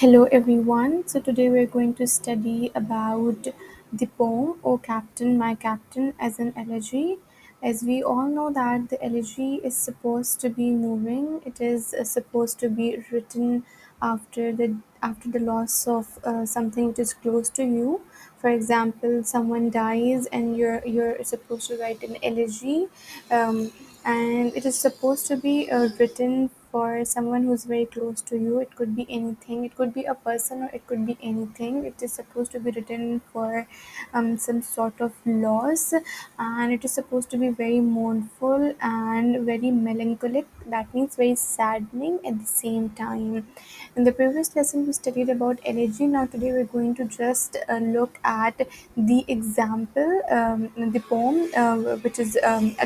Hello everyone. So today we're going to study about the poem "O Captain, My Captain" as an elegy. As we all know that the elegy is supposed to be moving. It is supposed to be written after the loss of something which is close to you. For example, someone dies and you're supposed to write an elegy, um, and it is supposed to be written for someone who's very close to you. It could be anything, it could be a person or it could be anything. It is supposed to be written for some sort of loss, and it is supposed to be very mournful and very melancholic. That means very saddening at the same time. In the previous lesson, we studied about elegy. Now, today we're going to just look at the example, the poem, which is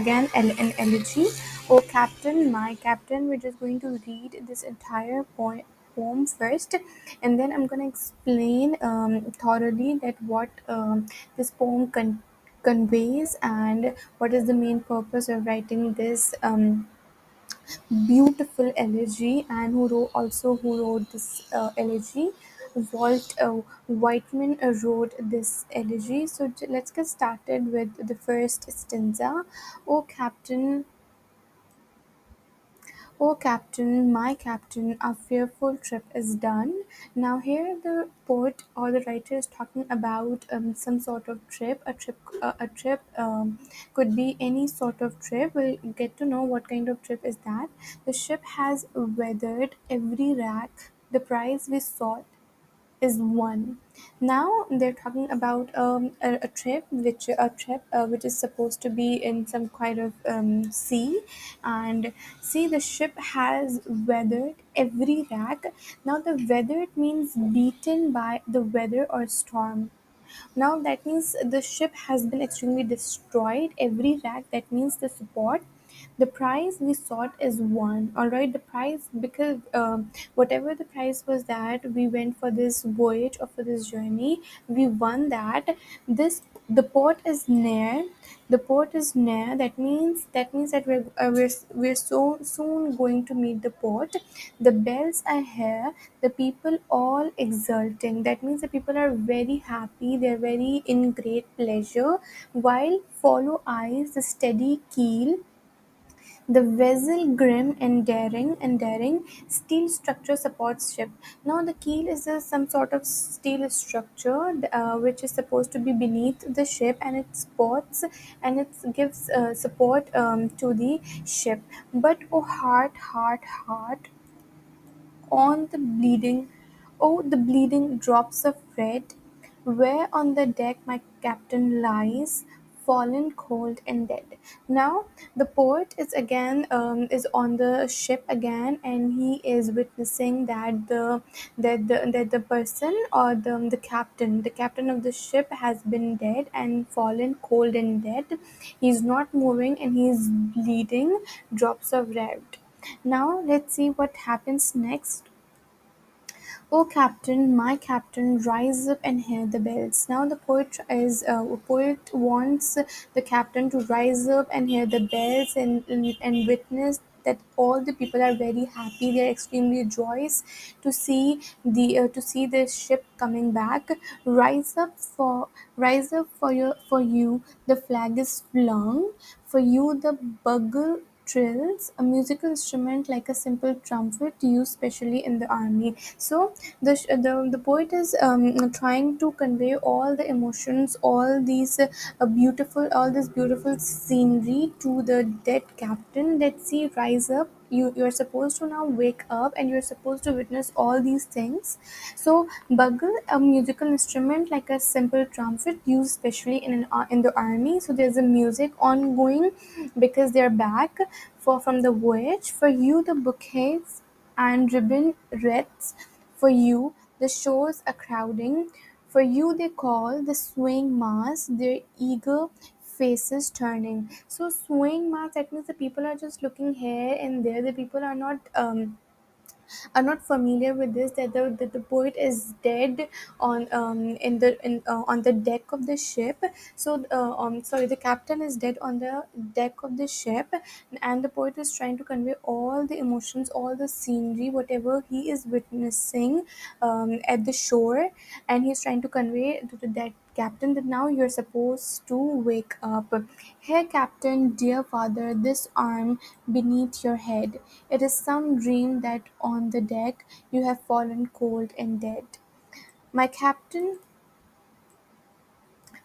again an elegy. "O Captain, My Captain." We're just going to read this entire poem first, and then I'm going to explain thoroughly that what this poem conveys and what is the main purpose of writing this beautiful elegy, and who wrote this elegy. Walt Whitman wrote this elegy. So let's get started with the first stanza. "O Captain, O Captain, my Captain, our fearful trip is done." Now, here the poet or the writer is talking about some sort of trip. A trip could be any sort of trip. We'll get to know what kind of trip is that. "The ship has weathered every rack. The prize we sought is one." Now they're talking about a trip which is supposed to be in some kind of sea, and see, the ship has weathered every rack. Now the weathered means beaten by the weather or storm. Now that means the ship has been extremely destroyed. Every rack, that means the support. The prize we sought is won. All right, the prize, because whatever the prize was that we went for this voyage or for this journey, we won that. This the port is near. The port is near. That means that we're so soon going to meet the port. The bells are here, the people all exulting. That means the people are very happy, they're very in great pleasure, while follow eyes the steady keel, the vessel grim and daring, steel structure supports ship. Now the keel is some sort of steel structure which is supposed to be beneath the ship, and it supports and it gives support to the ship. But oh heart, heart, heart, on the bleeding, oh, the bleeding drops of red, where on the deck my captain lies, fallen cold and dead. Now the poet is on the ship again, and he is witnessing that the person or the captain of the ship has been dead and fallen cold and dead. He's not moving and he's bleeding drops of red. Now let's see what happens next. "O Captain, my Captain, rise up and hear the bells." Now the poet wants the captain to rise up and hear the bells, and witness that all the people are very happy. They are extremely joyous to see the ship coming back. Rise up for you, the flag is flung. For you the bugle trills, a musical instrument like a simple trumpet used specially in the army. So the poet is trying to convey all the emotions, all this beautiful scenery to the dead captain. Let's see, rise up. You're supposed to now wake up, and you're supposed to witness all these things. So bugle, a musical instrument like a simple trumpet used especially in the army. So there's a music ongoing because they're back from the voyage. For you the bouquets and ribbon wreaths, for you the shores are crowding, for you they call the swaying mass, their eager faces turning. So swaying mass, that means the people are just looking here and there. The people are not are not familiar with this, that the poet is dead on on the deck of the ship. So sorry, the captain is dead on the deck of the ship, and the poet is trying to convey all the emotions, all the scenery, whatever he is witnessing at the shore, and he's trying to convey to the deck captain that now you're supposed to wake up. Here, captain, dear father, this arm beneath your head. It is some dream that on the deck you have fallen cold and dead. My captain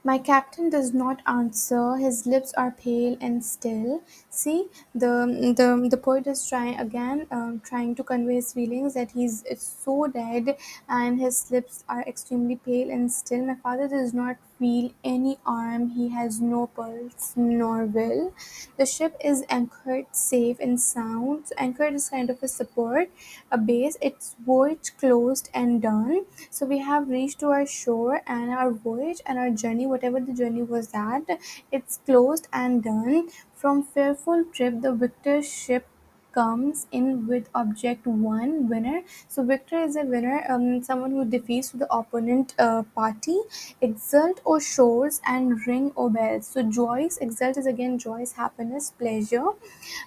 my captain does not answer. His lips are pale and still. See, the poet is trying again, trying to convey his feelings that he's it's so dead, and his lips are extremely pale and still. My father does not feel any arm. He has no pulse nor will. The ship is anchored safe and sound. So anchored is kind of a support, a base. Its voyage closed and done. So we have reached to our shore, and our voyage and our journey, whatever the journey was that, it's closed and done. From fearful trip, the victor's ship comes in with object one, winner. So victor is a winner, someone who defeats the opponent party. Exult, O shores, and ring, O bells. So joys, exult is again joys, happiness, pleasure.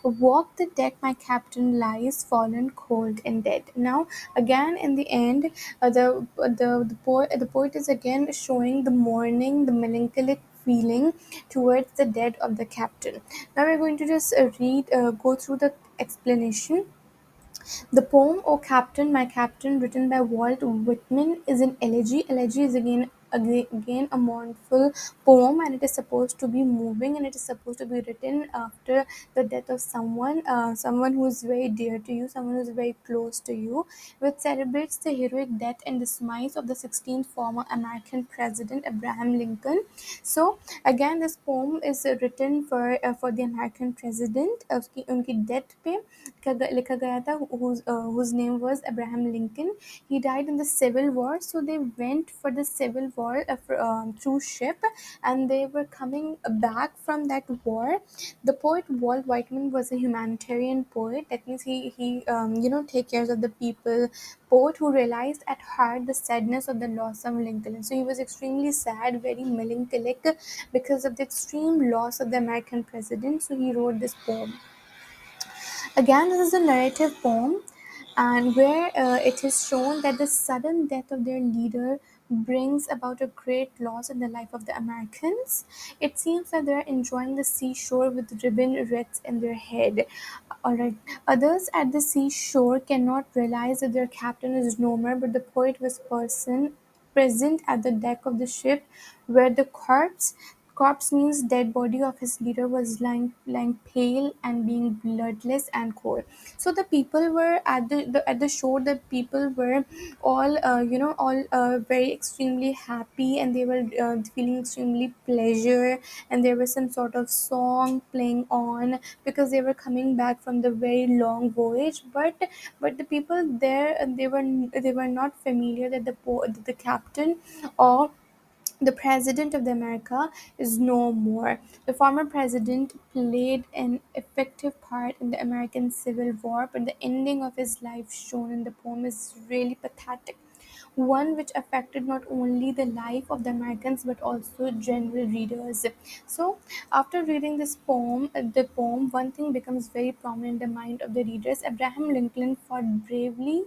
Walk the deck, my captain lies fallen cold and dead. Now, again, in the end, the poet is again showing the mourning, the melancholic feeling towards the death of the captain. Now, we're going to just go through the explanation. The poem "O Captain, My Captain", written by Walt Whitman, is an elegy. Elegy is again a mournful poem, and it is supposed to be moving, and it is supposed to be written after the death of someone who is very dear to you, someone who is very close to you, which celebrates the heroic death and demise of the 16th former American president Abraham Lincoln. So again, this poem is written for the American president. उसकी उनकी death पे लिखा गया था, whose name was Abraham Lincoln. He died in the Civil War, so they went for the Civil War through ship, and they were coming back from that war. The poet Walt Whitman was a humanitarian poet. That means he take care of the people. Poet who realized at heart the sadness of the loss of Lincoln. So he was extremely sad, very melancholic because of the extreme loss of the American president. So he wrote this poem. Again, this is a narrative poem, and where it is shown that the sudden death of their leader brings about a great loss in the life of the Americans. It seems that they're enjoying the seashore with ribbon wreaths in their head. Alright. Others at the seashore cannot realize that their captain is no more, but the poet was present at the deck of the ship, where the corpse means dead body of his leader was lying pale and being bloodless and cold. So the people were at the shore. The people were all very extremely happy, and they were feeling extremely pleasure, and there was some sort of song playing on because they were coming back from the very long voyage. But the people there, they were not familiar that the captain or the president of the America is no more. The former president played an effective part in the American Civil War, but the ending of his life shown in the poem is really pathetic. One which affected not only the life of the Americans but also general readers. So, after reading the poem, one thing becomes very prominent in the mind of the readers. Abraham Lincoln fought bravely,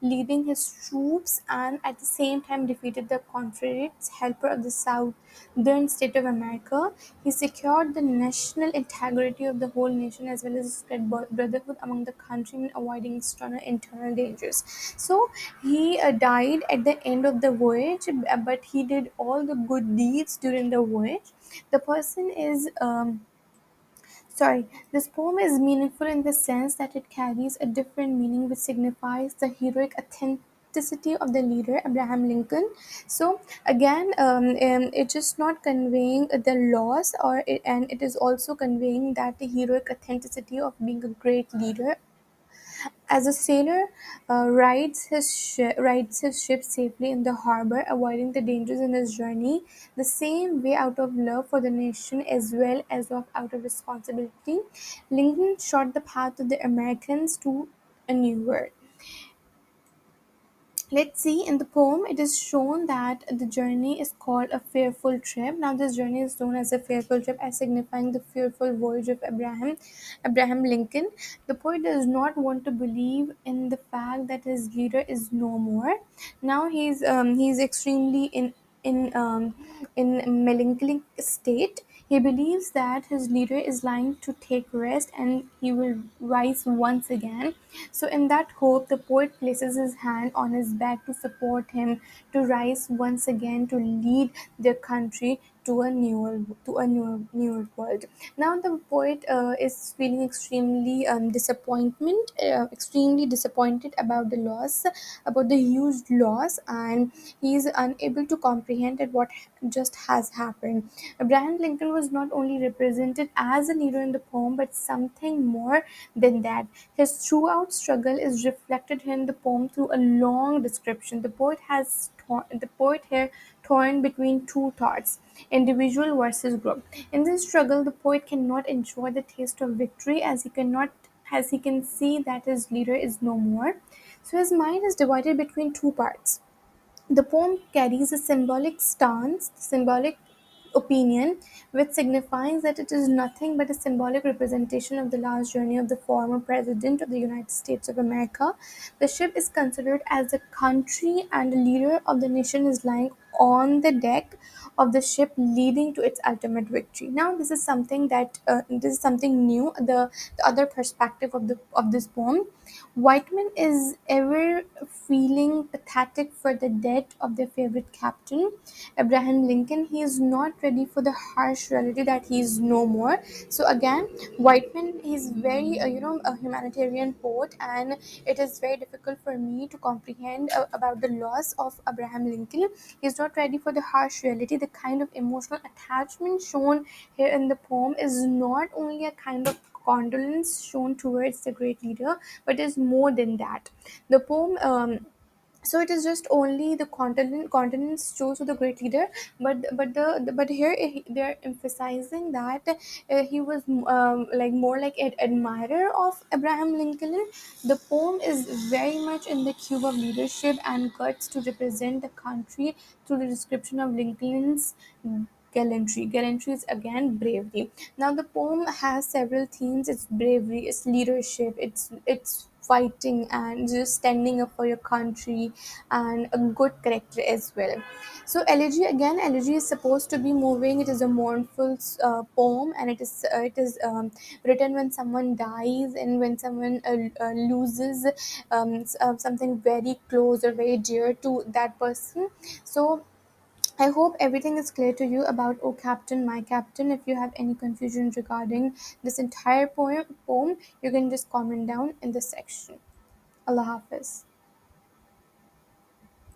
leading his troops, and at the same time defeated the Confederates, helper of the southern state of America. He secured the national integrity of the whole nation as well as spread brotherhood among the countrymen, avoiding external internal dangers. So he died at the end of the voyage, but he did all the good deeds during the voyage. The person is Sorry, this poem is meaningful in the sense that it carries a different meaning which signifies the heroic authenticity of the leader, Abraham Lincoln. So, again, it's just not conveying the loss, and it is also conveying that the heroic authenticity of being a great leader. As a sailor rides his ship safely in the harbor, avoiding the dangers in his journey, the same way out of love for the nation as well as out of responsibility, Lincoln shot the path of the Americans to a new world. Let's see, in the poem, it is shown that the journey is called a fearful trip. Now, this journey is known as a fearful trip, as signifying the fearful voyage of Abraham Lincoln. The poet does not want to believe in the fact that his leader is no more. Now, he's extremely in melancholic state. He believes that his leader is lying to take rest and he will rise once again. So, in that hope, the poet places his hand on his back to support him to rise once again to lead their country to a newer world. Now, the poet is feeling extremely disappointed about the loss, about the huge loss, and he is unable to comprehend at what just has happened. Abraham Lincoln was not only represented as a leader in the poem, but something more than that. His throughout struggle is reflected in the poem through a long description. The poet here torn between two thoughts, individual versus group. In this struggle, the poet cannot enjoy the taste of victory as he can see that his leader is no more. So his mind is divided between two parts. The poem carries a symbolic opinion, which signifies that it is nothing but a symbolic representation of the last journey of the former President of the United States of America. The ship is considered as the country, and the leader of the nation is lying on the deck of the ship, leading to its ultimate victory. Now, this is something new. The other perspective of this poem. Whiteman is ever feeling pathetic for the death of their favorite captain, Abraham Lincoln. He is not ready for the harsh reality that he is no more. So again, Whiteman is very, a humanitarian poet, and it is very difficult for me to comprehend about the loss of Abraham Lincoln. He is not ready for the harsh reality. The kind of emotional attachment shown here in the poem is not only a kind of condolence shown towards the great leader, but is more than that. The poem so it is just only the continents chose to the great leader, but here they are emphasizing that he was like more like an admirer of Abraham Lincoln. The poem is very much in the cube of leadership and guts to represent the country through the description of Lincoln's gallantry. Gallantry is again bravery. Now the poem has several themes. It's bravery, it's leadership, it's fighting and just standing up for your country, and a good character as well. So elegy is supposed to be moving. It is a mournful poem, and it is written when someone dies and when someone loses something very close or very dear to that person. So I hope everything is clear to you about "Oh Captain, My Captain." If you have any confusion regarding this entire poem, you can just comment down in the section. Allah Hafiz.